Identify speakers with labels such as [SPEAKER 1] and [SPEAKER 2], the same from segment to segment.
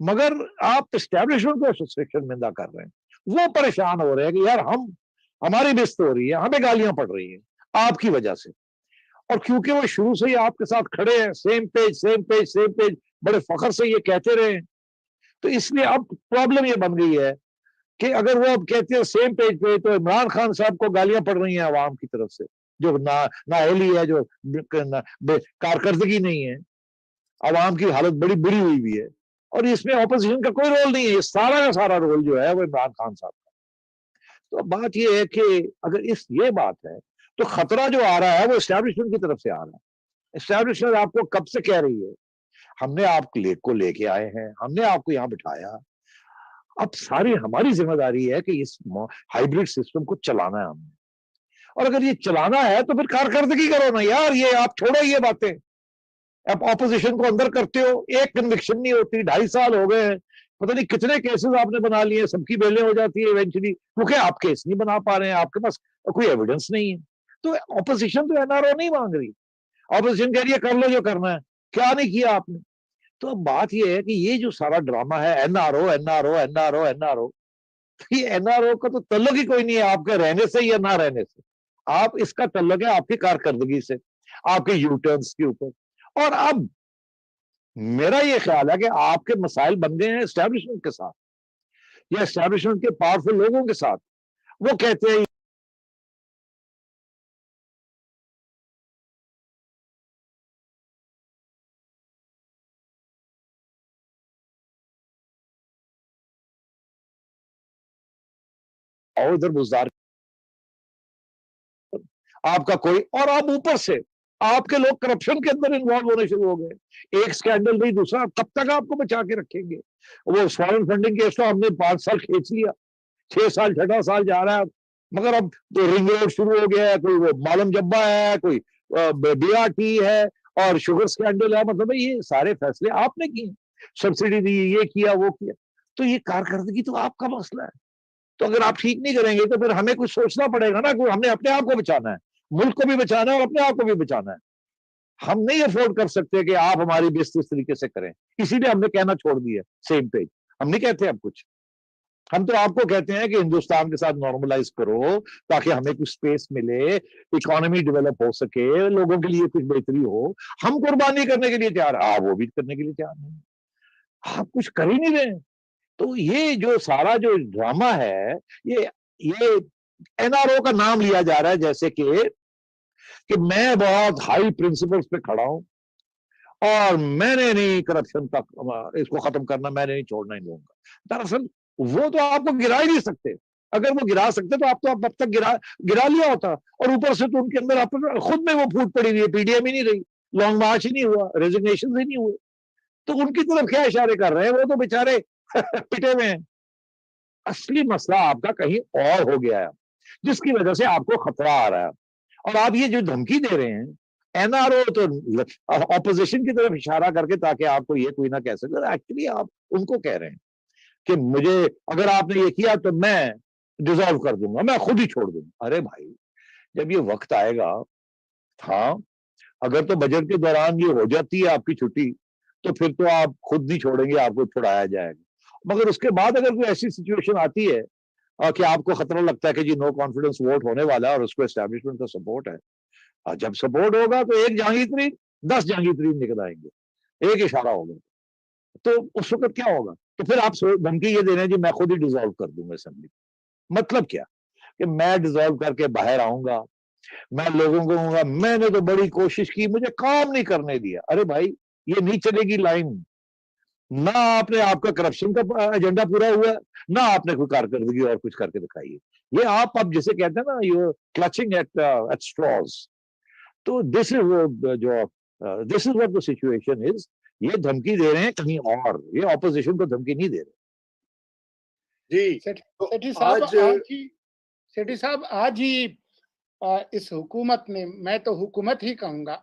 [SPEAKER 1] مگر آپ اسٹیبلشمنٹ کو شرمندہ کر رہے ہیں. وہ پریشان ہو رہے ہیں کہ یار ہماری بست ہو رہی ہے, ہمیں گالیاں پڑ رہی ہیں آپ کی وجہ سے. اور کیونکہ وہ شروع سے ہی آپ کے ساتھ کھڑے ہیں, same page same page same page, بڑے فخر سے یہ کہتے رہے ہیں, تو اس لیے اب پرابلم یہ بن گئی ہے کہ اگر وہ اب کہتے ہیں سیم پیج پہ, تو عمران خان صاحب کو گالیاں پڑ رہی ہیں عوام کی طرف سے, جو نااہلی ہے, جو کارکردگی نہیں ہے, عوام کی حالت بڑی بری ہوئی ہوئی ہے, اور اس میں اپوزیشن کا کوئی رول نہیں ہے, یہ سارا کا سارا رول جو ہے وہ عمران خان صاحب کا. تو بات یہ ہے کہ اگر یہ بات ہے تو خطرہ جو آ رہا ہے وہ اسٹیبلشمنٹ کی طرف سے آ رہا ہے. اسٹیبلشمنٹ آپ کو کب سے کہہ رہی ہے, ہم نے آپ کو لے کے آئے ہیں, ہم نے آپ کو یہاں بٹھایا, اب ساری ہماری ذمہ داری ہے کہ اس ہائیبرڈ سسٹم کو چلانا ہے ہم نے, اور اگر یہ چلانا ہے تو پھر کارکردگی کرو نا یار, یہ آپ چھوڑو یہ باتیں. آپ اپوزیشن کو اندر کرتے ہو, ایک کنوکشن نہیں ہوتی, 2.5 سال ہو گئے ہیں, پتہ نہیں کتنے کیسز آپ نے بنا لیے, سب کی بیلیں ہو جاتی ہے ایونچولی, کیونکہ آپ کیس نہیں بنا پا رہے ہیں, آپ کے پاس کوئی ایویڈنس نہیں ہے. تو اپوزیشن تو این آر او نہیں مانگ رہی, اپوزیشن کہہ رہی ہے کر لو جو کرنا ہے, کیا نہیں کیا آپ نے. تو اب بات یہ ہے کہ یہ جو سارا ڈرامہ ہے N R O N R O N R O N R O, یہ این آر او کا تو تعلق ہی کوئی نہیں ہے آپ کے رہنے سے یا نہ رہنے سے. آپ اس کا تعلق ہے آپ کی کارکردگی سے, آپ کے یو ٹرنس کے اوپر. اور اب میرا یہ خیال ہے کہ آپ کے مسائل بن گئے ہیں اسٹیبلشمنٹ کے ساتھ, یا اسٹیبلشمنٹ کے پاورفل لوگوں کے ساتھ. وہ کہتے ہیں ادھر بزدار آپ کا کوئی, اور آپ اوپر سے آپ کے لوگ کرپشن کے اندر انوالو ہونے شروع ہو گئے, ایک سکینڈل نہیں دوسرا, کب تک آپ کو بچا کے رکھیں گے. وہ فارن فنڈنگ کیس تو ہم نے 5 سال کھینچ لیا, 6 سال 6 سال جا رہا ہے, مگر اب تو رنگ روڈ شروع ہو گیا ہے, کوئی وہ معلوم جبا ہے, کوئی بی آر ٹی ہے, اور شوگر سکینڈل ہے. مطلب یہ سارے فیصلے آپ نے کیے, سبسڈی دی, یہ کیا وہ کیا. تو یہ کارکردگی تو آپ کا مسئلہ ہے. تو اگر آپ ٹھیک نہیں کریں گے تو پھر ہمیں کچھ سوچنا پڑے گا نا, ہم نے اپنے آپ کو بچانا ہے, ملک کو بھی بچانا ہے اور اپنے آپ کو بھی بچانا ہے. ہم نہیں افورڈ کر سکتے کہ آپ ہماری بست اس طریقے سے کریں, اسی لیے ہم نے کہنا چھوڑ دیا سیم پیج. ہم نہیں کہتے اب کچھ, ہم تو آپ کو کہتے ہیں کہ ہندوستان کے ساتھ نارملائز کرو تاکہ ہمیں کچھ سپیس ملے, اکانومی ڈیولپ ہو سکے, لوگوں کے لیے کچھ بہتری ہو. ہم قربانی کرنے کے لیے تیار, آپ وہ بھی کرنے کے لیے تیار نہیں, آپ کچھ کر ہی نہیں رہے. تو یہ جو سارا جو ڈرامہ ہے, یہ این آر او کا نام لیا جا رہا ہے جیسے کہ میں بہت ہائی پرنسپلز پہ کھڑا ہوں, اور میں نے نہیں کرپشن تک اس کو ختم کرنا, میں نے نہیں چھوڑنا ہی دوں گا. دراصل وہ تو آپ کو گرا ہی نہیں سکتے. اگر وہ گرا سکتے تو آپ تو اب تک گرا لیا ہوتا. اور اوپر سے تو ان کے اندر خود میں وہ پھوٹ پڑی ہوئی ہے, پی ڈی ایم ہی نہیں رہی, لانگ مارچ ہی نہیں ہوا, ریزگنیشن ہی نہیں ہوئے. تو ان کی طرف کیا اشارے کر رہے ہیں, وہ تو بےچارے پٹے ہوئے ہیں. اصلی مسئلہ آپ کا کہیں اور ہو گیا ہے, جس کی وجہ سے آپ کو خطرہ آ رہا ہے. اور آپ یہ جو دھمکی دے رہے ہیں این آر او, تو اپوزیشن کی طرف اشارہ کر کے تاکہ آپ کو یہ کوئی نہ کہہ سکے, ایکچولی آپ ان کو کہہ رہے ہیں کہ مجھے اگر آپ نے یہ کیا تو میں ڈیزالو کر دوں گا, میں خود ہی چھوڑ دوں گا. ارے بھائی, جب یہ وقت آئے گا, ہاں اگر تو بجٹ کے دوران یہ ہو جاتی ہے آپ کی چھٹی, تو پھر تو آپ خود نہیں چھوڑیں گے, آپ کو چھڑایا جائے گا. مگر اس کے بعد اگر کوئی ایسی سچویشن آتی ہے کہ آپ کو خطرہ لگتا ہے کہ جی نو کانفیڈنس ووٹ ہونے والا ہے اور اس کو اسٹیبلشمنٹ کا سپورٹ ہے, جب سپورٹ ہوگا تو ایک جہانگیر ترین 10 جہانگیر ترین نکل آئیں گے, ایک اشارہ ہوگا. تو اس وقت کیا ہوگا, تو پھر آپ دھمکی یہ دے رہے ہیں جی میں خود ہی ڈیزالو کر دوں گا اسمبلی. مطلب کیا کہ میں ڈیزالو کر کے باہر آؤں گا, میں لوگوں کو کہوں گا میں نے تو بڑی کوشش کی, مجھے کام نہیں کرنے دیا. ارے بھائی, یہ نہیں چلے گی لائن. نہ آپ نے آپ کا کرپشن کا ایجنڈا پورا ہوا ہے, نہ آپ نے کوئی کارکردگی اور کچھ کر کے دکھائی ہے. یہ آپ اب جسے کہتے ہیں نا یو کلچنگ ایٹ اسٹراز. تو دس is what the situation is. یہ دھمکی دے رہے ہیں کہیں اور, یہ اپوزیشن کو دھمکی نہیں دے رہے.
[SPEAKER 2] جی
[SPEAKER 3] سیٹھی صاحب آج ہی اس حکومت نے, میں تو حکومت ہی کہوں گا,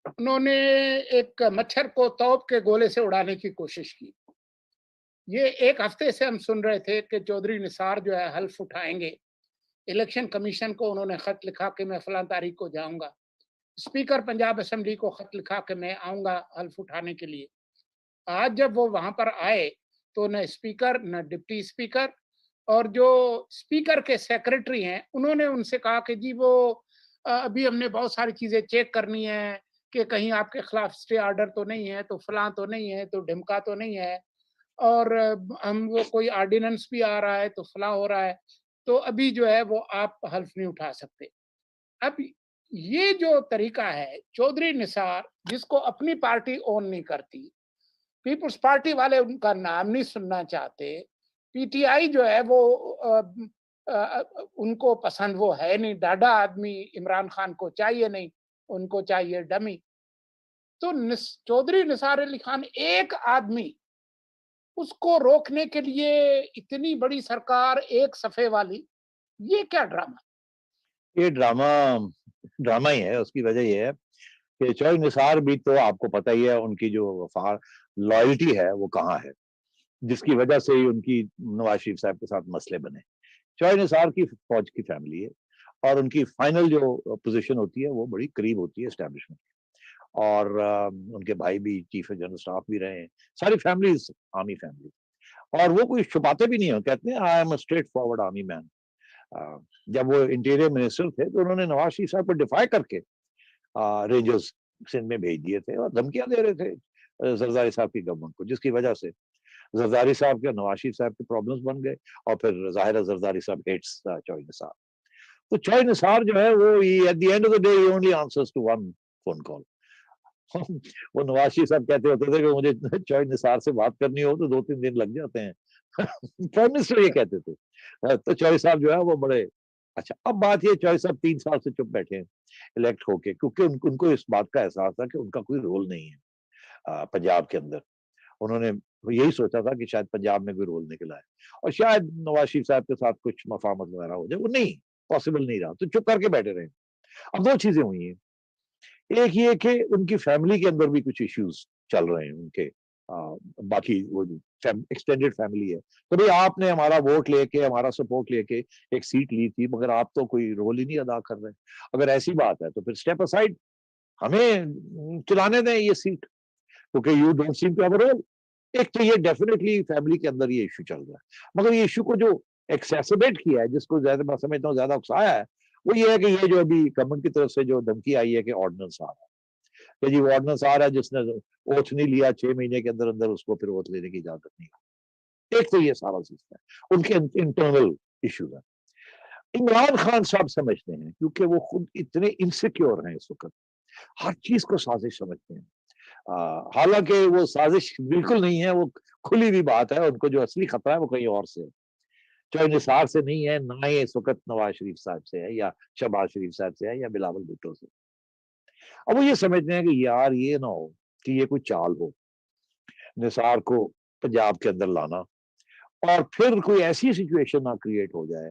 [SPEAKER 3] انہوں نے ایک مچھر کو توپ کے گولے سے اڑانے کی کوشش کی. یہ ایک ہفتے سے ہم سن رہے تھے کہ چودھری نثار جو ہے حلف اٹھائیں گے, الیکشن کمیشن کو انہوں نے خط لکھا کہ میں فلاں تاریخ کو جاؤں گا, اسپیکر پنجاب اسمبلی کو خط لکھا کہ میں آؤں گا حلف اٹھانے کے لیے. آج جب وہ وہاں پر آئے تو نہ اسپیکر نہ ڈپٹی اسپیکر اور جو اسپیکر کے سیکرٹری ہیں انہوں نے ان سے کہا کہ جی وہ ابھی ہم نے بہت ساری چیزیں چیک کرنی ہے کہ کہیں آپ کے خلاف اسٹے آرڈر تو نہیں ہے، تو فلاں تو نہیں ہے، تو ڈھمکا تو نہیں ہے، اور ہم وہ کوئی آرڈیننس بھی آ رہا ہے تو فلاں ہو رہا ہے، تو ابھی جو ہے وہ آپ حلف نہیں اٹھا سکتے۔ اب یہ جو طریقہ ہے چودھری نثار جس کو اپنی پارٹی اون نہیں کرتی، پیپلز پارٹی والے ان کا نام نہیں سننا چاہتے، پی ٹی آئی جو ہے وہ ان کو پسند وہ ہے نہیں، ڈاڈا آدمی عمران خان کو چاہیے نہیں، ان کو چاہیے ڈمی۔ تو چودھری نثار علی خان ایک آدمی، اس کو روکنے کے لیے اتنی بڑی سرکار ایک صفحے والی، یہ کیا ڈرامہ؟
[SPEAKER 1] یہ ڈرامہ ہی ہے۔ اس کی وجہ یہ ہے کہ چودھری نثار بھی تو آپ کو پتہ ہی ہے ان کی جو وفا لائلٹی ہے وہ کہاں ہے، جس کی وجہ سے ہی ان کی نواز شریف صاحب کے ساتھ مسئلے بنے۔ چودھری نثار کی فوج کی فیملی ہے اور ان کی فائنل جو پوزیشن ہوتی ہے وہ بڑی قریب ہوتی ہے اسٹیبلشمنٹ کی، اور ان کے بھائی بھی چیف جنرل اسٹاف بھی رہے ہیں، ساری فیملیز آرمی فیملی، اور وہ کوئی چھپاتے بھی نہیں ہو، کہتے ہیں I am a straightforward army man. جب وہ انٹیریئر منسٹر تھے تو انہوں نے نواز شریف صاحب کو ڈیفائی کر کے رینجرز سندھ میں بھیج دیے تھے اور دھمکیاں دے رہے تھے زرداری صاحب کی گورنمنٹ کو، جس کی وجہ سے زرداری صاحب کے نواز شریف صاحب کے پرابلمس بن گئے، اور پھر ظاہر زرداری صاحب ہیٹس چودھری نثار۔ تو چودھری نثار جو ہے وہ at the end of the day ہی only answers to one phone call. وہ نواز شریف صاحب کہتے ہوتے تھے کہ مجھے چودھری نثار سے بات کرنی ہو تو 2-3 دن لگ جاتے ہیں، پرائم منسٹر یہ کہتے تھے۔ تو چودھری صاحب جو ہے وہ بڑے اچھا، اب بات یہ چودھری صاحب 3 سال سے چپ بیٹھے ہیں الیکٹ ہو کے، کیونکہ ان کو اس بات کا احساس تھا کہ ان کا کوئی رول نہیں ہے پنجاب کے اندر۔ انہوں نے یہی سوچا تھا کہ شاید پنجاب میں کوئی رول نکل آئے اور شاید نواز شریف صاحب کے ساتھ کچھ مفاہمت وغیرہ ہو جائے، وہ نہیں پاسبل نہیں رہا، تو چپ کر کے بیٹھے رہے۔ اب 2 چیزیں ہوئی ہیں، ایک یہ کہ ان کی فیملی کے اندر بھی کچھ ایشوز چل رہے ہیں ان کے، باقی وہ ایکسٹینڈیڈ فیملی ہے، تو بھئی آپ نے ہمارا ووٹ لے کے، ہمارا سپورٹ لے کے ایک سیٹ لی تھی، مگر آپ تو کوئی رول ہی نہیں ادا کر رہے۔ اگر ایسی بات ہے تو پھر اسٹیپ اسائڈ، ہمیں چلانے دیں یہ سیٹ، کیونکہ you don't seem to have a role. ایک تو یہ ڈیفینیٹلی فیملی کے اندر یہ ایشو چل رہا ہے، مگر یہ ایشو کو جو ایکسیسبیٹ کیا ہے، جس کو زیادہ میں سمجھتا ہوں زیادہ اکسایا ہے، وہ یہ ہے کہ یہ جو ابھی گورنمنٹ کی طرف سے جو دھمکی آئی ہے کہ آرڈیننس آ رہا ہے، کہ جی وہ آرڈیننس آ رہا ہے، جس نے اوتھ نہیں لیا 6 مہینے کے اندر اندر اس کو پھر اوتھ لینے کی اجازت نہیں ہے۔ ایک تو یہ سارا سسٹم ہے، ان کے انٹرنل ایشوز ہیں۔ عمران خان صاحب سمجھتے ہیں، کیونکہ وہ خود اتنے انسیکیور ہیں اس وقت، ہر چیز کو سازش سمجھتے ہیں، حالانکہ وہ سازش بالکل نہیں ہے، وہ کھلی ہوئی بات ہے، ان کو جو اصلی خطرہ ہے وہ کہیں اور سے ہے، چودھری نثار سے نہیں ہے، نہ ہی اس وقت نواز شریف صاحب سے ہے یا شہباز شریف صاحب سے ہے یا بلاول بھٹو سے۔ اب وہ یہ سمجھتے ہیں کہ یار یہ نہ ہو کہ یہ کوئی چال ہو نثار کو پنجاب کے اندر لانا، اور پھر کوئی ایسی سچویشن نہ کریٹ ہو جائے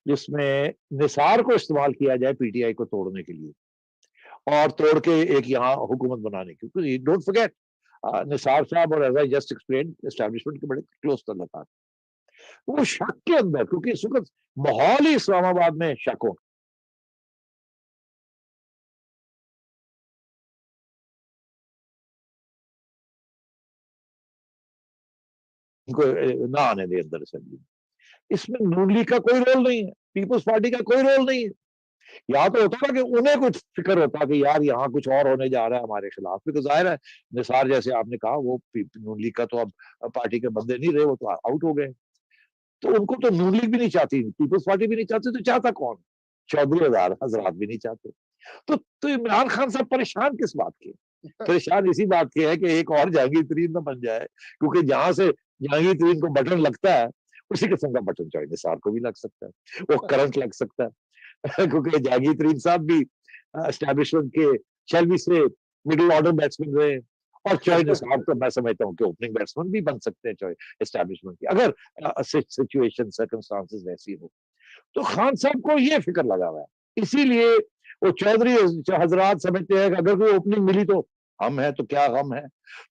[SPEAKER 1] جس میں نثار کو استعمال کیا جائے پی ٹی آئی کو توڑنے کے لیے، اور توڑ کے ایک یہاں حکومت بنانے کی، کیونکہ ڈونٹ فرگیٹ نثار صاحب اور as I just explain establishment کے بڑے کلوز تعلقات، وہ شک کے اندر، کیونکہ اس وقت ماحول ہی اسلام آباد میں شک ہو ان کو نہ آنے دے اندر اسمبلی میں۔ اس میں نون لیگ کا کوئی رول نہیں ہے، پیپلز پارٹی کا کوئی رول نہیں ہے۔ یا تو ہوتا نا کہ انہیں کچھ فکر ہوتا کہ یار یہاں کچھ اور ہونے جا رہا ہے ہمارے خلاف، کیونکہ ظاہر ہے نثار جیسے آپ نے کہا وہ نون لیگ کا تو اب پارٹی کے بندے نہیں رہے، وہ تو آؤٹ ہو گئے، تو ان کو تو نون لیگ بھی نہیں چاہتی، پیپلز پارٹی بھی نہیں چاہتی، تو چاہتا کون؟ چودھری حضرات بھی نہیں چاہتے۔ تو عمران خان صاحب پریشان کس بات کے؟ پریشان اسی بات کے ہے کہ ایک اور جہانگیر ترین نہ بن جائے، کیونکہ جہاں سے جہانگیر ترین کو بٹن لگتا ہے اسی قسم کا بٹن چودھری نثار کو بھی لگ سکتا ہے، وہ کرنٹ لگ سکتا ہے، کیونکہ جہانگیر ترین صاحب بھی اسٹیبلشمنٹ کے شیلوی سے مڈل آرڈر بیٹسمین رہے، اور چودھری نثار تو میں سمجھتا ہوں کہ اوپننگ بیٹسمین بھی بن سکتے ہیں اسٹیبلشمنٹ کی، اگر سچویشن سرکمسٹانسز ویسی ہو۔ تو خان صاحب کو یہ فکر لگا ہوا ہے، اسی لیے وہ چودھری حضرات سمجھتے ہیں کہ اگر کوئی اوپننگ ملی تو ہم ہیں، تو کیا غم ہے،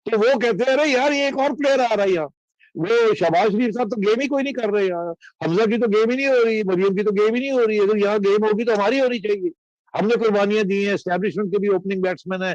[SPEAKER 1] تو وہ کہتے ہیں ارے یار یہ ایک اور پلیئر آ رہا ہے یہاں، وہ شہباز شریف صاحب تو گیم ہی کوئی نہیں کر رہے یار، حمزہ کی تو گیم ہی نہیں ہو رہی، مریم کی تو گیم ہی نہیں ہو رہی، اگر یہاں گیم ہوگی تو ہماری ہونی چاہیے، ہم نے قربانیاں دی ہیں، اسٹیبلشمنٹ کے بھی اوپننگ بیٹسمین ہیں،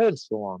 [SPEAKER 1] and so on।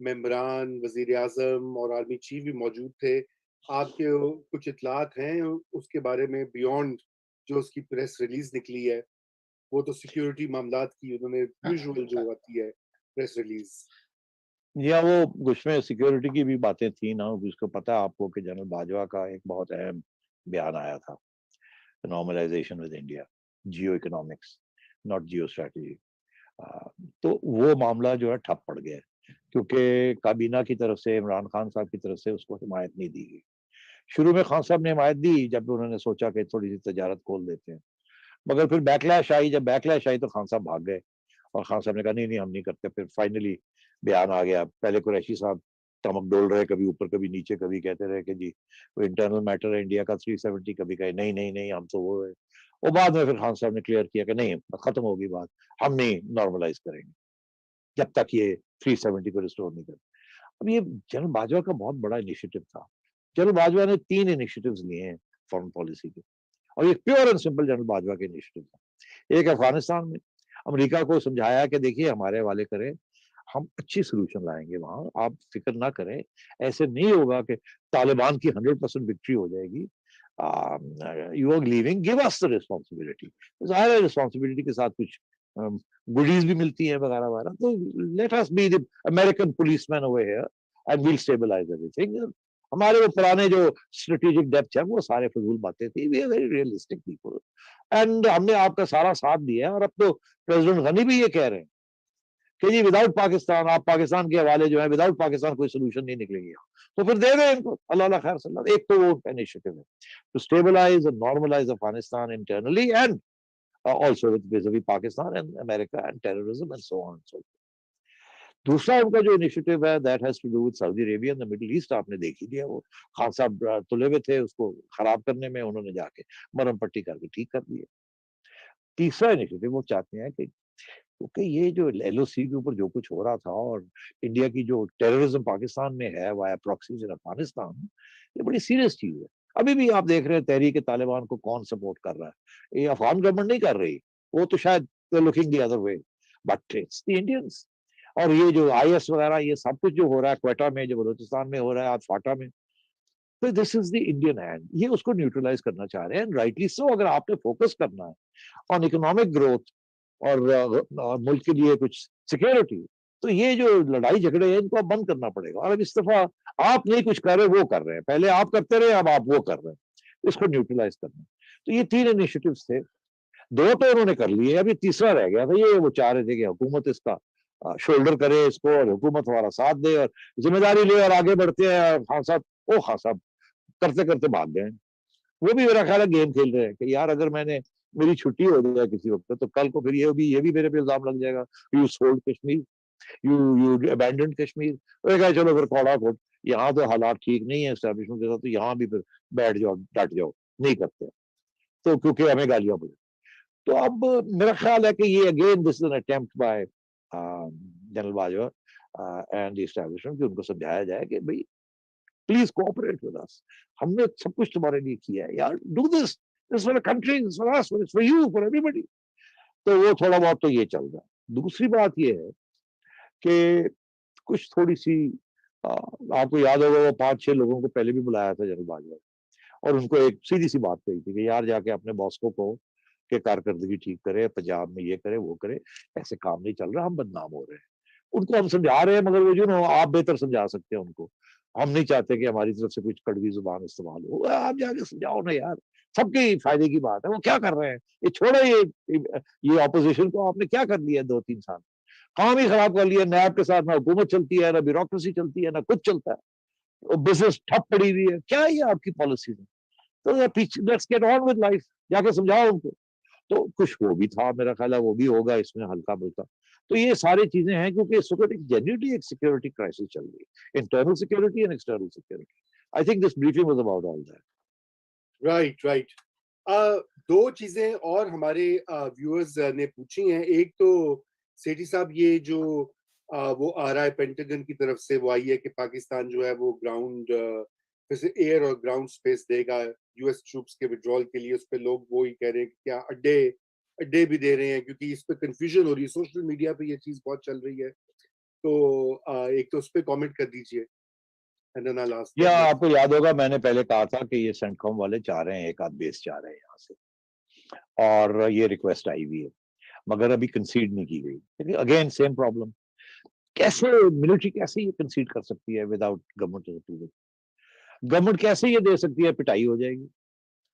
[SPEAKER 2] ممبران، وزیر اعظم اور آرمی چیف بھی موجود تھے. آپ کے کچھ اطلاعات ہیں اس کے بارے میں بیونڈ جو اس کی پریس ریلیز نکلی ہے؟ وہ تو سیکیورٹی معاملات کی انہوں نے یوزول جو آتی ہے پریس ریلیز.
[SPEAKER 1] یا وہ اس میں سیکیورٹی کی بھی باتیں تھیں نا. اس کو پتا ہے آپ کو کہ جنرل باجوہ کا ایک بہت اہم بیان آیا تھا, normalisation with India, geo economics not geo strategy. تو وہ معاملہ جو ہے ٹھپ پڑ گیا کیونکہ کابینہ کی طرف سے, عمران خان صاحب کی طرف سے اس کو حمایت نہیں دی گئی. شروع میں خان صاحب نے حمایت دی جب انہوں نے سوچا کہ تھوڑی سی تجارت کھول دیتے ہیں, مگر پھر بیکلیش آئی. جب بیکلیش آئی تو خان صاحب بھاگ گئے اور خان صاحب نے کہا نہیں ہم نہیں کرتے. پھر فائنلی بیان آ گیا. پہلے قریشی صاحب تمک ڈول رہے, کبھی اوپر کبھی نیچے, کبھی کہتے رہے کہ جی وہ انٹرنل میٹر ہے انڈیا کا 370, کبھی کہے نہیں ہم تو وہ ہے. اور بعد میں پھر خان صاحب نے کلیئر کیا کہ نہیں ختم ہوگی بات, ہم نہیں نارملائز کریں گے جب تک یہ 370 کو ریسٹور نہیں کرتے. اب یہ جنرل باجوہ کا بہت بڑا انیشیٹو تھا. جنرل باجوہ نے 3 انیشیٹوز لیے ہیں فارن پالیسی کے, اور یہ pure and simple general Bajwa کے انیشیٹو تھا. ایک افغانستان میں امریکہ کو سمجھایا کہ دیکھیے ہمارے حوالے کریں, ہم اچھی سولوشن لائیں گے وہاں, آپ فکر نہ کریں. ایسے نہیں ہوگا کہ طالبان کی 100% وکٹری ہو جائے گی. You are leaving, give us the responsibility. ظاہر ہے ریسپانسبلٹی کے ساتھ کچھ گڈیز بھی ملتی ہیں وغیرہ وغیرہ. تو let us be the American policeman over here and we'll stabilise everything. ہمارے وہ پرانے جو اسٹریٹجک ڈیپتھ ہے وہ سارے فضول باتیں تھیں. We are very realistic people and ہم نے آپ کا سارا ساتھ دیا ہے. اور اب تو پریزیڈنٹ غنی بھی یہ کہہ رہے ہیں کہ جی وداؤٹ پاکستان, آپ پاکستان کے حوالے جو ہے وداؤٹ پاکستان کوئی سولوشن نہیں نکلے گی. تو پھر دے دیں ان کو, اللہ خیر صلی اللہ. ایک تو وہ انیشیٹو ہے to stabilise and normalise Afghanistan internally and also vis-a-vis Pakistan and America and terrorism and so on and so forth. دوسرا ان کا جو انیشیٹو ہے that has to do with Saudi Arabia and the Middle East. آپ نے دیکھ ہی لیا, وہ خان صاحب تلے ہوئے تھے اس کو خراب کرنے میں, انہوں نے جا کے مرم پٹی کر کے ٹھیک کر دیا. تیسرا انیشیٹو وہ چاہتے ہیں کہ کیونکہ یہ جو ایل او سی کے اوپر جو کچھ ہو رہا تھا اور انڈیا کی جو ٹیررزم پاکستان میں ہے وایا پراکسیز ان افغانستان, یہ بڑی سیریس چیز ہے. ابھی بھی آپ دیکھ رہے ہیں تحریک طالبان کو کون سپورٹ کر رہا ہے. یہ افغان گورنمنٹ نہیں کر رہی, وہ تو شاید looking the other way, but it's the Indians. اور یہ جو آئی ایس وغیرہ یہ سب کچھ جو ہو رہا ہے کوئٹہ میں, جو بلوچستان میں ہو رہا ہے, آج فاٹا میں, تو دس از دی انڈین ہینڈ. یہ اس کو نیوٹرلائز کرنا چاہ رہے ہیں رائٹلی سو. اگر آپ نے فوکس کرنا ہے آن اکنامک گروتھ اور ملک کے لیے کچھ سیکورٹی, تو یہ جو لڑائی جھگڑے ہیں ان کو اب بند کرنا پڑے گا. اور اب اس دفعہ آپ نہیں کچھ کر رہے, وہ کر رہے ہیں. پہلے آپ کرتے رہے, اب آپ وہ کر رہے ہیں. اس کو نیوٹرلائز کرنا. تو یہ 3 انیشیٹوز تھے. 2 تو انہوں نے کر لیے, ابھی تیسرا رہ گیا تھا. یہ وہ چاہ رہے تھے کہ حکومت اس کا شولڈر کرے اس کو, اور حکومت ہمارا ساتھ دے اور ذمہ داری لے اور آگے بڑھتے ہیں. خان صاحب کرتے کرتے بھاگ گئے. وہ بھی میرا خیال ہے گیم کھیل رہے ہیں کہ یار اگر میں نے میری چھٹی ہو جائے کسی وقت تو کل کو پھر یہ بھی میرے پہ الزام لگ جائے گا, you sold Kashmir, you abandoned Kashmir. چلو پھر کوڑا کوٹ, یہاں تو حالات ٹھیک نہیں ہے اسٹیبلشمنٹ کے ساتھ, تو یہاں بھی پھر بیٹھ جاؤ, ڈٹ جاؤ, نہیں کرتے تو کیونکہ ہمیں گالیاں بولے. تو اب میرا خیال ہے کہ یہ again this is an attempt by general Bajwa and the establishment کہ ان کو سمجھایا جائے کہ بھائی پلیز کوآپریٹ ود اس, ہم نے سب کچھ تمہارے لیے کیا ہے یار, do this, this for country, this for us, for you, for everybody. تو وہ تھوڑا بہت تو یہ چل رہا ہے. دوسری بات یہ ہے کہ کچھ تھوڑی سی آپ کو یاد ہوگا وہ 5-6 لوگوں کو پہلے بھی بلایا تھا جنرل باجوہ, اور ان کو ایک سیدھی سی بات کہی تھی کہ یار جا کے اپنے باس کو کہو کہ کارکردگی ٹھیک کرے, پنجاب میں یہ کرے وہ کرے, ایسے کام نہیں چل رہا, ہم بدنام ہو رہے ہیں. ان کو ہم سمجھا رہے ہیں مگر وہ جو نا آپ بہتر سمجھا سکتے ہیں ان کو. ہم نہیں چاہتے کہ ہماری طرف سے کچھ کڑوی زبان استعمال ہو. آپ جا کے سمجھاؤ نا یار, سب کے فائدے کی بات ہے. وہ کیا کر رہے ہیں, یہ چھوڑو یہ اپوزیشن کو, آپ نے کیا کر لیا 2-3 سال, کام ہی خراب کر لیا. نیب کے ساتھ نہ حکومت چلتی ہے, نہ بیوروکریسی چلتی ہے, نہ کچھ چلتا ہے, بزنس ٹھپ پڑی ہوئی ہے. کیا یہ آپ کی پالیسی ہے؟ تو let's get on with life, جا کے سمجھاؤ ان کو. تو کچھ وہ بھی تھا, میرا خیال ہے وہ بھی ہوگا اس میں ہلکا بلکا. تو یہ ساری چیزیں ہیں کیونکہ اس وقت ایک جینوینلی ایک سیکورٹی کرائسس چل رہی ہے, internal security and external security. I think this briefing was about all that.
[SPEAKER 2] Right. 2 چیزیں اور ہمارے ویورز نے پوچھی ہیں. ایک تو سیٹھی صاحب یہ جو وہ آ رہا ہے پینٹاگن کی طرف سے, وہ آئی ہے کہ پاکستان جو ہے وہ گراؤنڈ ایئر اور گراؤنڈ سپیس دے گا یو ایس ٹروپس کے وڈرول کے لیے. اس پہ لوگ وہی کہہ رہے ہیں کہ کیا اڈے بھی دے رہے ہیں, کیونکہ اس پہ کنفیوژن ہو رہی ہے. سوشل میڈیا پہ یہ چیز بہت چل رہی ہے. تو ایک تو اس پہ کامنٹ کر دیجیے.
[SPEAKER 1] یا آپ کو یاد ہوگا میں نے پہلے کہا تھا کہ یہ سینٹ کام والے چاہ رہے ہیں ایک آدھ بیس چاہ رہے ہیں یہاں سے, اور یہ ریکویسٹ آئی ہوئی ہے مگر ابھی کنسیڈ نہیں کی گئی. اگین سیم پرابلم, کیسے ملٹری کیسے یہ کنسیڈ کر سکتی ہے وداؤٹ گورنمنٹ اپروول؟ گورنمنٹ کیسے یہ دے سکتی ہے؟ پٹائی ہو جائے گی.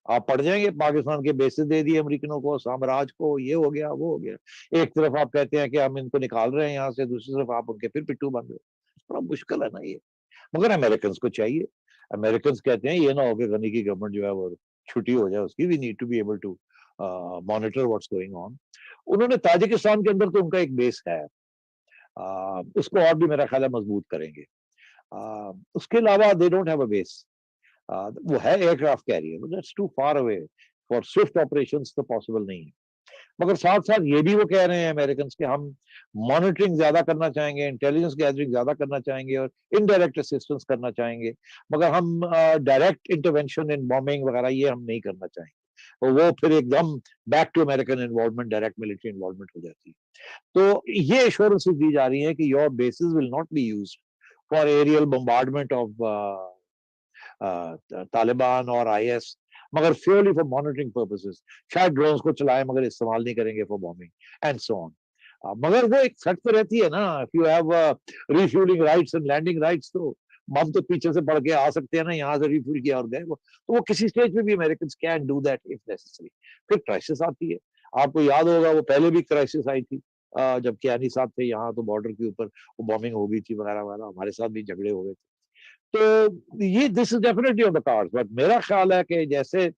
[SPEAKER 1] آپ پڑھ جائیں گے پاکستان کے بیسز دے دیے امریکنوں کو, سامراج کو, یہ ہو گیا وہ ہو گیا. ایک طرف آپ کہتے ہیں کہ ہم ان کو نکال رہے ہیں یہاں سے, دوسری طرف آپ ان کے پھر پٹو بن رہے. بڑا مشکل ہے نا یہ. مگر امریکنز کو چاہیے, امریکنز کہتے ہیں یہ نہ ہو کہ غنی کی گورنمنٹ جو ہے وہ چھٹی ہو جائے اس کی. We need to be able to monitor what's going on. انہوں نے تاجکستان کے اندر تو ان کا ایک بیس ہے, اس کو اور بھی میرا خیال ہے مضبوط کریں گے. اس کے علاوہ they don't have a base. وہ ہے aircraft carrier, that's too far away for swift operations, تو پاسبل نہیں ہے. مگر ساتھ ساتھ یہ بھی وہ کہہ رہے ہیں امریکنز کہ ہم مانیٹرنگ زیادہ کرنا چاہیں گے, انٹیلیجنس گیدرنگ زیادہ کرنا چاہیں گے, اور انڈائریکٹ اسسٹنس کرنا چاہیں گے, مگر ہم ڈائریکٹ انٹرونشن ان بامبنگ وغیرہ یہ ہم نہیں کرنا چاہیں گے. وہ پھر ایک دم back to American involvement, direct military involvement ہو جاتی ہے. تو یہ ایشورنس دی جا رہی ہیں کہ your bases will not be used for aerial bombardment of Taliban اور آئی ایس, مگر پیورلی فار مانیٹرنگ پرپسز. شاید ڈرونز کو چلائیں مگر استعمال نہیں کریں گے for bombing and so on. مگر وہ ایک سٹ پہ رہتی ہے نا, if you have refueling rights and landing rights, تو ہم تو پیچھے سے پڑھ کے آ سکتے ہیں نا, یہاں سے ریفیول کیا اور گئے. تو وہ کسی سٹیج پہ بھی Americans can do that if necessary. پھر کرائسس آتی ہے, آپ کو یاد ہوگا وہ پہلے بھی کرائسس آئی تھی جب کیانی صاحب تھے یہاں, تو بارڈر کے اوپر وہ بامبنگ ہو گئی تھی وغیرہ وغیرہ, ہمارے ساتھ بھی جھگڑے ہو گئے تھے. تو یہ this is definitely on the card. But میرا خیال ہے کہ جیسے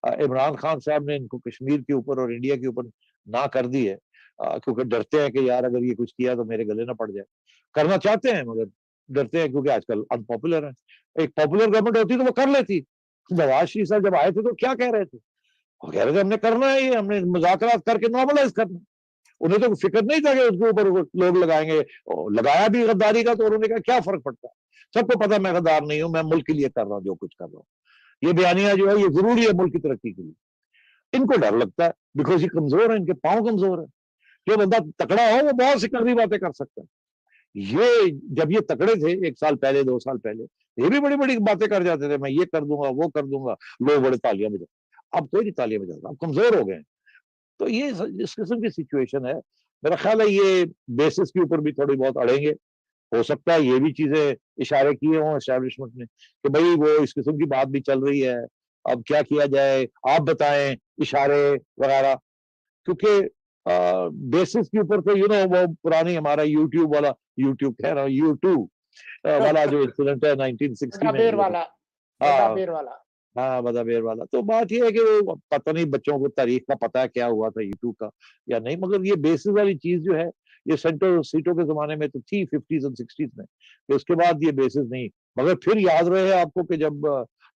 [SPEAKER 1] عمران خان صاحب نے ان کو کشمیر کے اوپر اور انڈیا کے اوپر نہ کر دی ہے, کیونکہ ڈرتے ہیں کہ یار اگر یہ کچھ کیا تو میرے گلے نہ پڑ جائے. کرنا چاہتے ہیں مگر ڈرتے ہیں کیونکہ آج کل ان پاپولر ہے. ایک پاپولر گورنمنٹ ہوتی تو وہ کر لیتی. نواز شریف صاحب جب آئے تھے تو کیا کہہ رہے تھے؟ وہ کہہ رہے تھے ہم نے کرنا ہے, یہ ہم نے مذاکرات کر کے نارملائز کرنا. انہیں تو فکر نہیں تھا کہ اس کے اوپر لوگ لگائیں گے. لگایا بھی غداری کا تو انہوں نے کہا کیا فرق پڑتا ہے, سب کو پتا میں غدار نہیں ہوں, میں ملک کے لیے کر رہا ہوں جو کچھ کر رہا ہوں. یہ بیانیہ جو ہے یہ ضروری ہے ملک کی ترقی کے لیے. ان کو ڈر لگتا ہے بیکاز یہ کمزور ہے, ان کے پاؤں کمزور ہے. جو بندہ تکڑا ہو وہ بہت سی کڑوی باتیں کر سکتا ہے. یہ جب یہ تکڑے تھے 1 سال پہلے 2 سال پہلے, یہ بھی بڑی بڑی باتیں کر جاتے تھے, میں یہ کر دوں گا وہ کر دوں گا, لوگ بڑے تالیاں بجاتے. اب کوئی نہیں تالیاں بجاتا, اب کمزور ہو گئے ہیں. تو یہ اس قسم کی سچویشن ہے. میرا خیال ہے یہ بیسس کے اوپر بھی تھوڑی بہت اڑیں گے. ہو سکتا ہے یہ بھی چیزیں اشارے کیے ہوں اسٹیبلشمنٹ نے کہ بھائی وہ اس قسم کی بات بھی چل رہی ہے, اب کیا کیا جائے, آپ بتائیں, اشارے وغیرہ. کیونکہ بیسس کے اوپر تو وہ پرانی ہمارا یوٹیوب والا, یوٹیوب کہہ رہا ہوں یوٹیوب والا جو انسیڈنٹ ہے 1960 میں, ہاں بدابیر والا. تو بات یہ ہے کہ وہ پتہ نہیں بچوں کو تاریخ کا پتہ ہے کیا ہوا تھا یوٹیوب کا یا نہیں, مگر یہ بیسس والی چیز جو ہے یہ سینٹر سیٹوں کے زمانے میں تو تھی 50s اور 60s میں, کہ اس کے بعد یہ بیسس نہیں. مگر پھر یاد رہے آپ کو کہ جب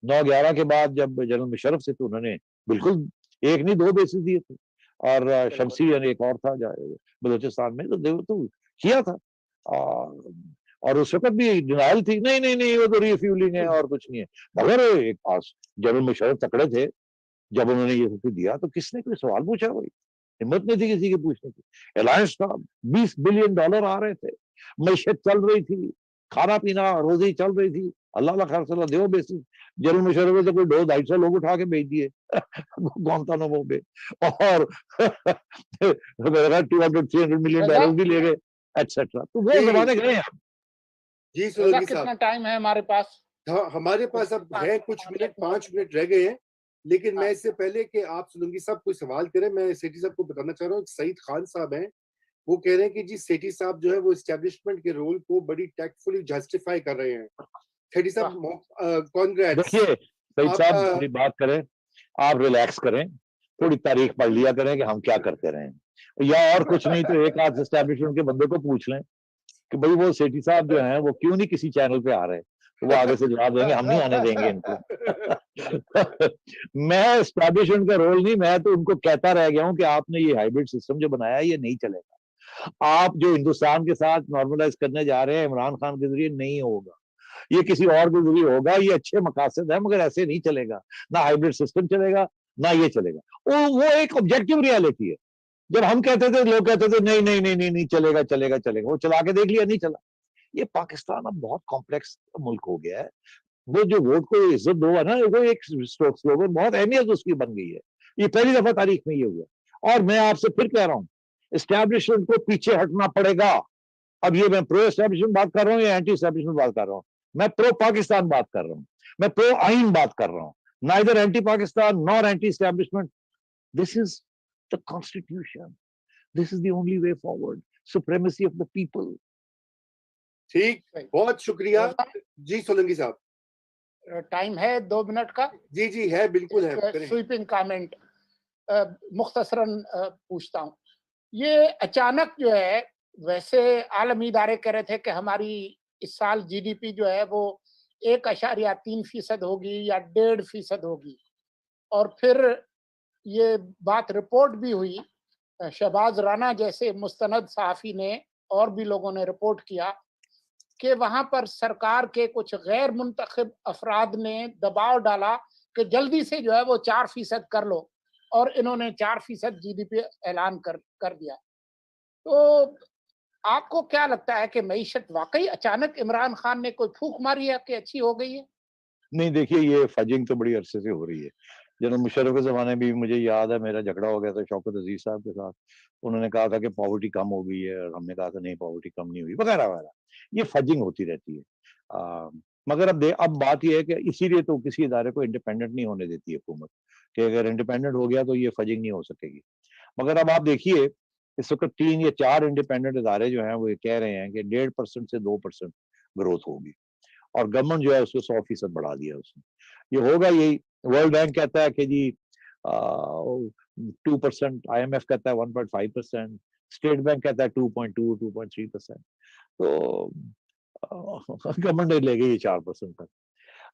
[SPEAKER 1] 9/11 کے بعد جب جنرل مشرف سے تو انہوں نے بالکل 1 نہیں 2 بیسس دیے تھے, اور شمسی یعنی ایک اور تھا بلوچستان میں, تو کیا تھا. اور اس وقت بھی ڈینائل تھی, نہیں وہ تو ریفیولنگ ہے اور کچھ نہیں ہے. مگر ایک پاس جنرل مشرف تکڑے تھے, جب انہوں نے یہ سب دیا تو کس نے کوئی سوال پوچھا؟ کوئی ہمت نہیں تھی کسی کے پوچھنے کی. الائنس تھا, $20 بلین آ رہے تھے, معیشت چل رہی تھی, کھانا پینا روزی چل رہی تھی. اللہ خیر صلاح دیو بیسس. جنرل مشرف سے کوئی 200-250 لوگ اٹھا کے بھیج دیے گوانتانامو پہ, اور 200-300 ملین بیرل بھی لے گئے ایٹسیٹرا. تو وہ زمانے گئے ہیں.
[SPEAKER 2] جی سولنگی
[SPEAKER 3] کتنا
[SPEAKER 2] صاحب,
[SPEAKER 3] ٹائم ہے ہمارے پاس؟
[SPEAKER 2] ہمارے پاس اب ہے کچھ منٹ, 5 منٹ رہ گئے ہیں. لیکن میں اس سے پہلے کہ آپ سولنگی صاحب کوئی سوال کریں, میں سیٹھی صاحب کو بتانا چاہ رہا ہوں. سعید خان صاحب ہیں, وہ کہہ رہے ہیں کہ جی سیٹھی صاحب جو ہے وہ اسٹیبلشمنٹ کے رول کو بڑی ٹیکٹفلی جسٹیفائی کر رہے ہیں. سیٹھی صاحب کانگریٹس.
[SPEAKER 1] دیکھیے سعید صاحب تھوڑی بات کریں, آپ ریلیکس کریں, تھوڑی تاریخ پڑھ لیا کریں کہ ہم کیا کرتے رہے, یا اور کچھ نہیں تو ایک آدھ اسٹیبلشمنٹ کے بندے کو پوچھ لیں کہ بھائی وہ سیٹھی صاحب جو ہیں وہ کیوں نہیں کسی چینل پہ آ رہے, وہ آگے سے جواب دیں گے ہم نہیں آنے دیں گے ان کو. میں اسٹیبلشمنٹ کا رول نہیں, میں تو ان کو کہتا رہ گیا ہوں کہ آپ نے یہ ہائیبرڈ سسٹم جو بنایا ہے یہ نہیں چلے گا. آپ جو ہندوستان کے ساتھ نارملائز کرنے جا رہے ہیں عمران خان کے ذریعے نہیں ہوگا, یہ کسی اور کے ذریعے ہوگا. یہ اچھے مقاصد ہیں مگر ایسے نہیں چلے گا, نہ ہائیبرڈ سسٹم چلے گا نہ یہ چلے گا. وہ ایک آبجیکٹو ریالٹی ہے. جب ہم کہتے تھے لوگ کہتے تھے نہیں نہیں نہیں نہیں نہیں چلے گا چلے گا چلے گا, وہ چلا کے دیکھ لیا نہیں چلا. یہ پاکستان اب بہت کمپلیکس ملک ہو گیا ہے. وہ جو ووٹ کو عزت دو ہے نا, وہ ایک سلوگن بہت اہمیت اس کی بن گئی ہے. یہ پہلی دفعہ تاریخ میں یہ ہوا. اور میں آپ سے پھر کہہ رہا ہوں, اسٹیبلشمنٹ کو پیچھے ہٹنا پڑے گا. اب یہ میں پرو اسٹیبلشمنٹ بات کر رہا ہوں یا اینٹی اسٹیبلشمنٹ بات کر رہا ہوں, میں پرو پاکستان بات کر رہا ہوں, میں پرو آئین بات کر رہا ہوں. Neither anti Pakistan nor anti establishment. This is the constitution. This is the only way forward. Supremacy of the people.
[SPEAKER 2] ٹھیک, بہت شکریہ. جی سولنگی صاحب,
[SPEAKER 3] ٹائم ہے 2 منٹ کا.
[SPEAKER 2] جی جی ہے, بالکل ہے.
[SPEAKER 3] سویپنگ کامنٹ مختصراً پوچھتا ہوں. یہ اچانک جو ہے, ویسے عالمی ادارے کہہ رہے تھے کہ ہماری اس سال جی ڈی پی جو ہے وہ 1.3% ہوگی یا 1.5% ہوگی, اور پھر یہ بات رپورٹ بھی ہوئی. شہباز رانا جیسے مستند صحافی نے اور بھی لوگوں نے رپورٹ کیا کہ وہاں پر سرکار کے کچھ غیر منتخب افراد نے دباؤ ڈالا کہ جلدی سے جو ہے وہ 4% کر لو, اور انہوں نے 4% جی ڈی پی اعلان کر دیا. تو آپ کو کیا لگتا ہے کہ معیشت واقعی اچانک عمران خان نے کوئی پھونک ماری ہے کہ اچھی ہو گئی ہے؟
[SPEAKER 1] نہیں دیکھیے, یہ فجنگ تو بڑی عرصے سے ہو رہی ہے. جنرل مشرف کے زمانے میں بھی مجھے یاد ہے, میرا جھگڑا ہو گیا تھا شوکت عزیز صاحب کے ساتھ. انہوں نے کہا تھا کہ پاورٹی کم ہو گئی ہے, اور ہم نے کہا تھا نہیں پاورٹی کم نہیں ہوئی, وغیرہ وغیرہ. یہ فجنگ ہوتی رہتی ہے. مگر اب بات یہ ہے کہ اسی لیے تو کسی ادارے کو انڈیپینڈنٹ نہیں ہونے دیتی ہے حکومت, کہ اگر انڈیپینڈنٹ ہو گیا تو یہ فجنگ نہیں ہو سکے گی. مگر اب آپ دیکھیے, اس وقت 3 یا 4 انڈیپینڈنٹ ادارے جو ہیں وہ یہ کہہ رہے ہیں کہ 1.5% سے 2% گروتھ ہوگی, اور گورنمنٹ جو ہے اس کو 100% بڑھا دیا اس نے. یہ ہوگا یہی. ورلڈ بینک کہتا ہے کہ جی 2%, آئی ایم ایف کہتا ہے 1.5%, اسٹیٹ بینک کہتا ہے 2.2 2.3%. تو گورنمنٹ نے لے گئی 4% تک.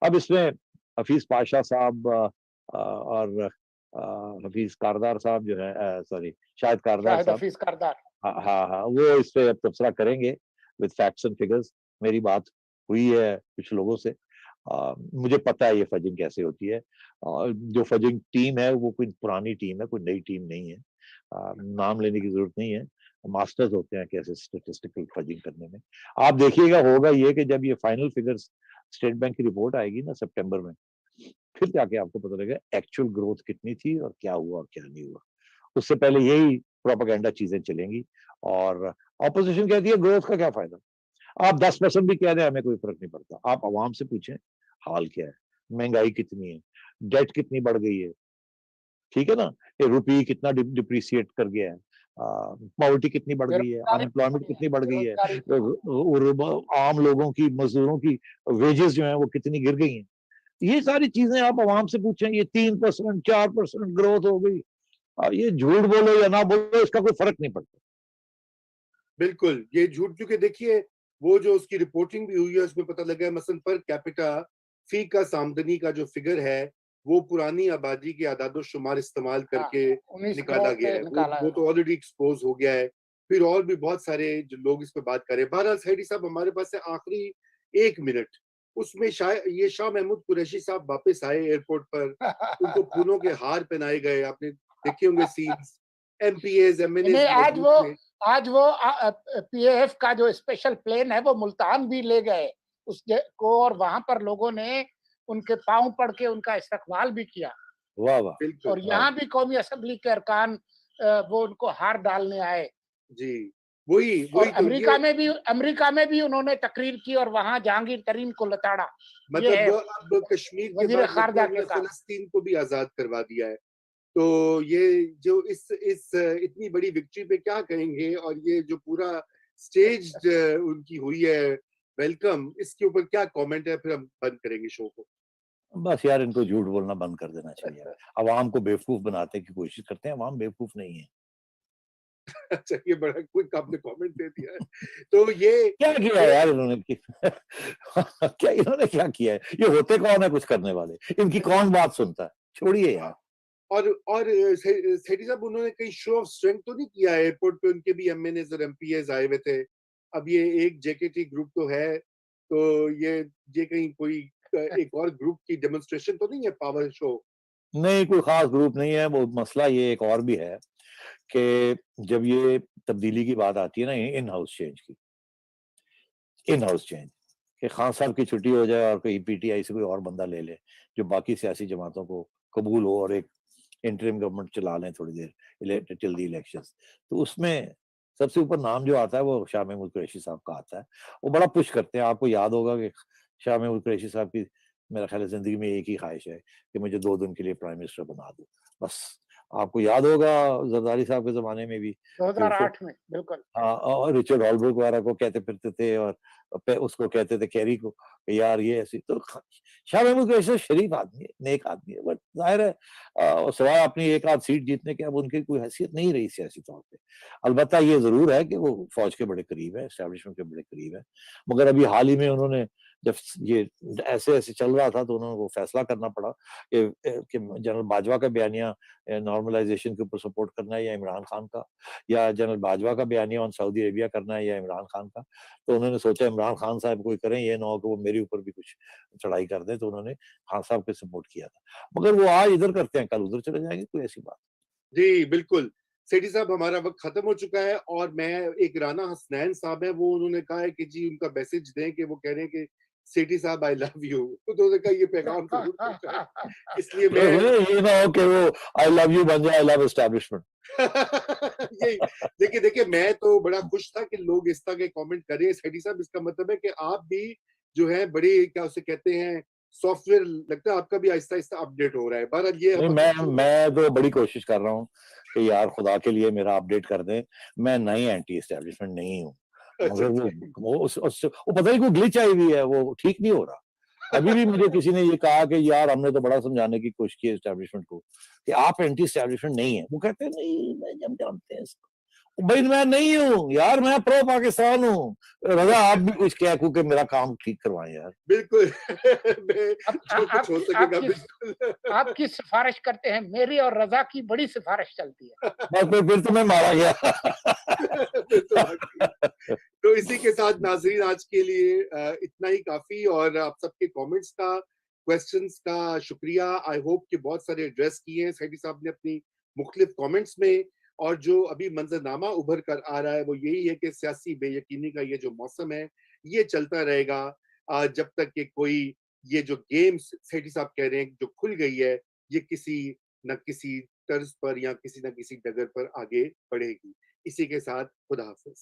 [SPEAKER 1] اب اس میں حفیظ پاشا صاحب اور حفیظ کاردار صاحب جو ہے, سوری شاہد کاردار صاحب,
[SPEAKER 3] حفیظ کاردار,
[SPEAKER 1] ہاں وہ اس پہ اب تبصرہ کریں گے with facts and figures. میری بات ہوئی ہے کچھ لوگوں سے, مجھے پتا ہے یہ فجنگ کیسے ہوتی ہے. جو فجنگ ٹیم ہے وہ کوئی پرانی ٹیم ہے, کوئی نئی ٹیم نہیں ہے. نام لینے کی ضرورت نہیں ہے, ماسٹرز ہوتے ہیں کیسے اسٹیٹسٹیکل فجنگ کرنے میں. آپ دیکھیے گا ہوگا یہ کہ جب یہ فائنل فگرز اسٹیٹ بینک کی رپورٹ آئے گی نا سپٹمبر میں, پھر جا کے آپ کو پتہ لگے گا ایکچوئل گروتھ کتنی تھی اور کیا ہوا اور کیا نہیں ہوا. اس سے پہلے یہی پروپیگنڈا چیزیں چلیں گی, اور اپوزیشن کہتی ہے گروتھ کا کیا فائدہ. آپ 10% بھی کہہ دیں ہمیں کوئی فرق نہیں پڑتا. آپ عوام سے پوچھیں حال کیا ہے, مہنگائی کتنی ہے, ڈیٹ کتنی بڑھ گئی ہے, ٹھیک ہے نا, روپی کتنا ڈپریسیٹ کر گیا ہے, پاورٹی کتنی بڑھ گئی ہے, ان امپلائمنٹ کتنی بڑھ گئی ہے, عام لوگوں کی, مزدوروں کی ویجز جو ہیں وہ کتنی گر گئی ہیں. یہ ساری چیزیں آپ عوام سے پوچھیں. یہ 3% 4% گروتھ ہو گئی, یہ جھوٹ بولو یا نہ بولو اس کا کوئی فرق نہیں پڑتا.
[SPEAKER 2] بالکل یہ جھوٹ, کیونکہ دیکھیے وہ جو اس کی رپورٹنگ بھی ہوئی ہے اس میں پتہ لگا ہے مثلا پر کیپٹا فی کا آمدنی کا جو فگر ہے وہ پرانی آبادی کے اعداد و شمار استعمال کر کے نکالا گیا ہے. وہ تو آلریڈی ایکسپوز ہو گیا ہے. پھر اور بھی بہت سارے جو لوگ اس پہ بات کر رہے ہیں. بہرحال سیٹھی صاحب ہمارے پاس ہے آخری 1 منٹ, اس میں یہ شاہ محمود قریشی صاحب واپس آئے ایئرپورٹ پر, ان کو پھولوں کے ہار پہنائے گئے, آپ نے دیکھے ہوں گے scenes. MPs MNAs
[SPEAKER 3] آج وہ پی اے ایف کا جو اسپیشل پلین ہے وہ ملتان بھی لے گئے اس کو, اور وہاں پر لوگوں نے ان کے پاؤں پڑ کے ان کا استقبال بھی کیا.
[SPEAKER 1] واہ واہ.
[SPEAKER 3] اور یہاں بھی قومی اسمبلی کے ارکان وہ ان کو ہار ڈالنے آئے.
[SPEAKER 2] جی وہی
[SPEAKER 3] امریکہ میں بھی انہوں نے تقریر کی اور وہاں جہانگیر ترین کو لتاڑا.
[SPEAKER 2] مطلب اب کشمیر کے بعد فلسطین کو بھی آزاد کروا دیا ہے. تو یہ جو اس اتنی بڑی وکٹری پہ کیا کہیں گے, اور یہ جو پورا سٹیج ان کی ہوئی ہے ویلکم, اس کے اوپر کیا کامنٹ ہے؟ پھر ہم بند کریں گے شو کو.
[SPEAKER 1] بس یار ان کو جھوٹ بولنا بند کر دینا چاہیے. عوام کو بیوقوف بنانے کی کوشش کرتے ہیں, عوام بیوقوف نہیں ہے.
[SPEAKER 2] اچھا یہ بڑا کوئی آپ نے کامنٹ دے دیا ہے. تو یہ
[SPEAKER 1] کیا کیا یار انہوں نے, کیا انہوں نے کیا کیا ہے؟ یہ ہوتے کون ہے کچھ کرنے والے, ان کی کون بات سنتا ہے, چھوڑیے یار.
[SPEAKER 2] اور سیٹھی صاحب انہوں نے کہیں شو آف اسٹرینتھ تو نہیں کیا ہے ایئرپورٹ پہ؟ ان کے بھی ایم این ایز اور ایم پی ایز آئے ہوئے تھے. اب یہ ایک جے کے ٹی گروپ تو ہے, تو یہ کہیں کوئی ایک اور گروپ کی ڈیمونسٹریشن تو نہیں ہے, پاور شو؟
[SPEAKER 1] نہیں کوئی خاص گروپ نہیں ہے. وہ مسئلہ یہ ایک اور بھی ہے کہ جب یہ تبدیلی کی بات آتی ہے نا ان ہاؤس چینج کی، ان ہاؤس چینج کہ خان صاحب کی چھٹی ہو جائے اور کوئی پی ٹی آئی سے کوئی اور بندہ لے لے جو باقی سیاسی جماعتوں کو قبول ہو اور ایک انٹرم گورنمنٹ چلا لیں تھوڑی دیر ٹل دی الیکشنز، تو اس میں سب سے اوپر نام جو آتا ہے وہ شاہ محمود قریشی صاحب کا آتا ہے. وہ بڑا پش کرتے ہیں. آپ کو یاد ہوگا کہ شاہ محمود قریشی صاحب کی میرا خیال ہے زندگی میں ایک ہی خواہش ہے کہ مجھے 2 دن کے لیے پرائم منسٹر بنا دو بس. آپ کو یاد ہوگا زرداری صاحب کے زمانے میں بھی
[SPEAKER 3] 2008 میں بالکل
[SPEAKER 1] اور رچرڈ ہالبروک وغیرہ کو کہتے پھرتے تھے اور اس کو کہتے تھے کیری کو کہ یار یہ ایسی. تو شاہ محمود قریشی شریف آدمی ہے، نیک آدمی ہے، بٹ ظاہر ہے سوائے اپنی ایک آدھ سیٹ جیتنے کے اب ان کی کوئی حیثیت نہیں رہی سیاسی طور پہ. البتہ یہ ضرور ہے کہ وہ فوج کے بڑے قریب ہے، اسٹیبلشمنٹ کے بڑے قریب ہے. مگر ابھی حال ہی میں انہوں نے جب یہ ایسے چل رہا تھا تو انہوں نے وہ فیصلہ کرنا پڑا کہ جنرل باجوہ کا بیانیہ نارملائزیشن کے اوپر سپورٹ کرنا ہے یا عمران خان کا، یا جنرل باجوہ کا بیانیہ آن سعودی عربیہ کرنا ہے یا عمران خان کا. تو انہوں نے سوچا عمران خان صاحب کوئی کریں، یہ نہ ہو کہ وہ میرے اوپر بھی کچھ چڑھائی کر دیں. تو انہوں نے خان صاحب کو سپورٹ کیا تھا. مگر وہ آج ادھر کرتے ہیں کل ادھر چلے جائیں گے، کوئی ایسی بات.
[SPEAKER 2] جی بالکل سیٹھی صاحب، ہمارا وقت ختم ہو چکا ہے اور میں ایک رانا حسنین صاحب ہے، وہ انہوں نے کہا ہے کہ جی ان کا میسج دیں کہ وہ کہہ رہے ہیں کہ سیٹھی صاحب آئی لو یو. تو انہوں نے کہا یہ پیغام ضرور پہنچائیں. اس لیے میں
[SPEAKER 1] یہ نہ ہو کہ وہ آئی لو یو بن جائے آئی لو اسٹیبلشمنٹ.
[SPEAKER 2] یہی دیکھیے میں تو بڑا خوش تھا کہ لوگ اس طرح کے کامنٹ کریں. سیٹھی صاحب اس کا مطلب ہے کہ آپ بھی جو ہے بڑی کیا اسے کہتے ہیں سافٹ ویئر، لگتا ہے آپ کا بھی آہستہ آہستہ اپ ڈیٹ ہو رہا ہے. بہرحال یہ
[SPEAKER 1] میں تو بڑی کوشش کر رہا ہوں کہ یار خدا کے لیے میرا اپ ڈیٹ کر دیں. میں نئی اینٹی اسٹیبلشمنٹ نہیں ہوں، مگر وہ پتہ نہیں کوئی گلچ آئی ہوئی ہے، وہ ٹھیک نہیں ہو رہا. ابھی بھی مجھے کسی نے یہ کہا کہ یار ہم نے تو بڑا سمجھانے کی کوشش کی اسٹیبلشمنٹ کو کہ آپ اینٹی اسٹیبلشمنٹ نہیں ہیں. وہ کہتے ہیں نہیں میں جب جانتے ہیں اس کو. بھائی میں نہیں ہوں یار، میں پرو پاکستان ہوں. رضا آپ بھی کچھ کہہ کو کہ میرا کام ٹھیک کروائیں یار.
[SPEAKER 2] بالکل جو کچھ ہو سکے گا بالکل
[SPEAKER 3] آپ کی سفارش کرتے ہیں، میری اور رضا کی بڑی سفارش چلتی ہے.
[SPEAKER 1] پھر تو میں مارا گیا.
[SPEAKER 2] تو اسی کے ساتھ ناظرین آج کے لیے اتنا ہی کافی، اور آپ سب کے کامنٹس کا، کویسچنز کا شکریہ. آئی ہوپ کہ بہت سارے ایڈریس کیے ہیں سیٹھی صاحب نے اپنی مختلف کامنٹس میں. اور جو ابھی منظرنامہ ابھر کر آ رہا ہے وہ یہی ہے کہ سیاسی بے یقینی کا یہ جو موسم ہے یہ چلتا رہے گا جب تک کہ کوئی یہ جو گیم سیٹھی صاحب کہہ رہے ہیں جو کھل گئی ہے یہ کسی نہ کسی طرز پر یا کسی نہ کسی ڈگر پر آگے بڑھے گی. اسی کے ساتھ خدا حافظ.